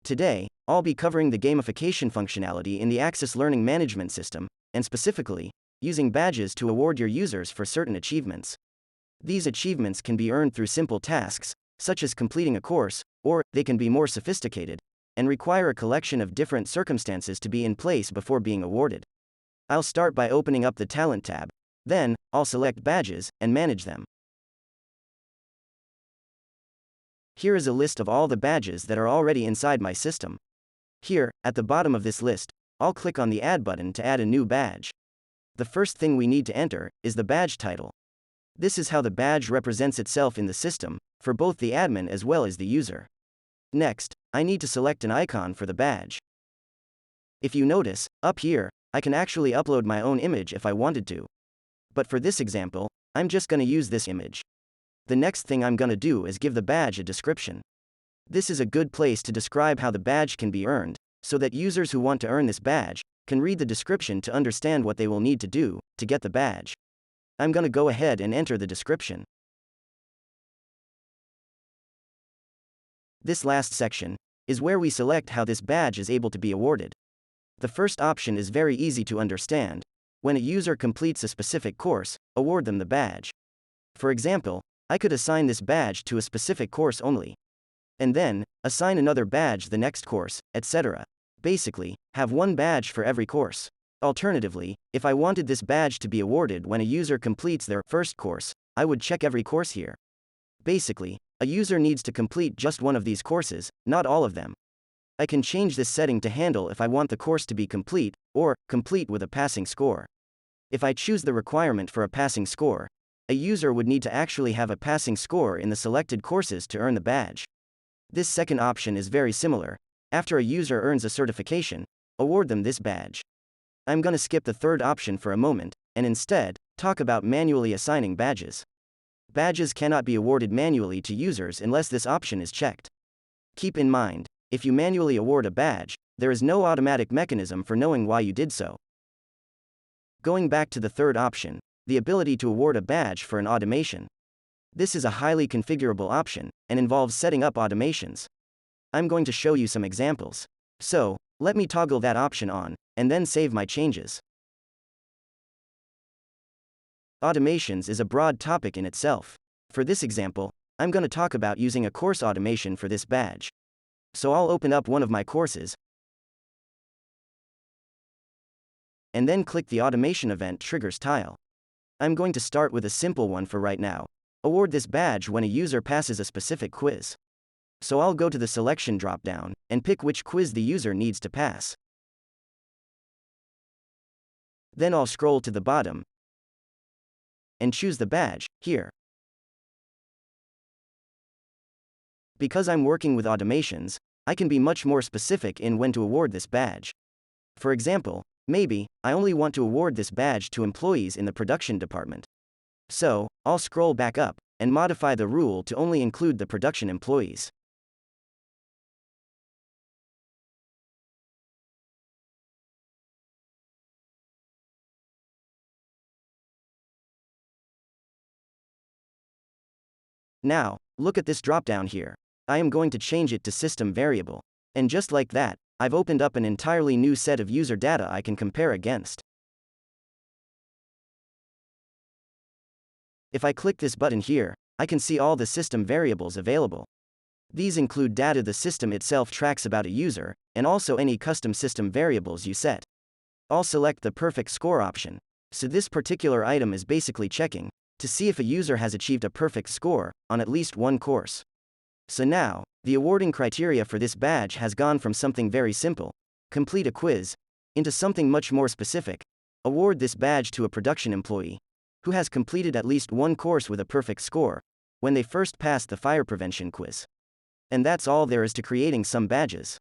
Today, I'll be covering the gamification functionality in the Axis Learning Management System, and specifically, using badges to award your users for certain achievements. These achievements can be earned through simple tasks, such as completing a course, or they can be more sophisticated, and require a collection of different circumstances to be in place before being awarded. I'll start by opening up the Talent tab. Then, I'll select Badges and manage them. Here is a list of all the badges that are already inside my system. Here, at the bottom of this list, I'll click on the Add button to add a new badge. The first thing we need to enter is the badge title. This is how the badge represents itself in the system, for both the admin as well as the user. Next, I need to select an icon for the badge. If you notice, up here, I can actually upload my own image if I wanted to. But for this example, I'm just going to use this image. The next thing I'm going to do is give the badge a description. This is a good place to describe how the badge can be earned, so that users who want to earn this badge can read the description to understand what they will need to do to get the badge. I'm going to go ahead and enter the description. This last section is where we select how this badge is able to be awarded. The first option is very easy to understand. When a user completes a specific course, award them the badge. For example, I could assign this badge to a specific course only. And then, assign another badge the next course, etc. Basically, have one badge for every course. Alternatively, if I wanted this badge to be awarded when a user completes their first course, I would check every course here. Basically, a user needs to complete just one of these courses, not all of them. I can change this setting to handle if I want the course to be complete, or complete with a passing score. If I choose the requirement for a passing score, a user would need to actually have a passing score in the selected courses to earn the badge. This second option is very similar. After a user earns a certification, award them this badge. I'm going to skip the third option for a moment, and instead, talk about manually assigning badges. Badges cannot be awarded manually to users unless this option is checked. Keep in mind, if you manually award a badge, there is no automatic mechanism for knowing why you did so. Going back to the third option, the ability to award a badge for an automation. This is a highly configurable option, and involves setting up automations. I'm going to show you some examples. So, let me toggle that option on, and then save my changes. Automations is a broad topic in itself. For this example, I'm going to talk about using a course automation for this badge. So I'll open up one of my courses, and then click the Automation Event Triggers tile. I'm going to start with a simple one for right now. Award this badge when a user passes a specific quiz. So I'll go to the selection dropdown, and pick which quiz the user needs to pass. Then I'll scroll to the bottom, and choose the badge, here. Because I'm working with automations, I can be much more specific in when to award this badge. For example, maybe, I only want to award this badge to employees in the production department. So, I'll scroll back up, and modify the rule to only include the production employees. Now, look at this dropdown here. I am going to change it to System Variable. And just like that, I've opened up an entirely new set of user data I can compare against. If I click this button here, I can see all the system variables available. These include data the system itself tracks about a user, and also any custom system variables you set. I'll select the perfect score option. So this particular item is basically checking to see if a user has achieved a perfect score on at least one course. So now, the awarding criteria for this badge has gone from something very simple, complete a quiz, into something much more specific, award this badge to a production employee who has completed at least one course with a perfect score when they first passed the fire prevention quiz. And that's all there is to creating some badges.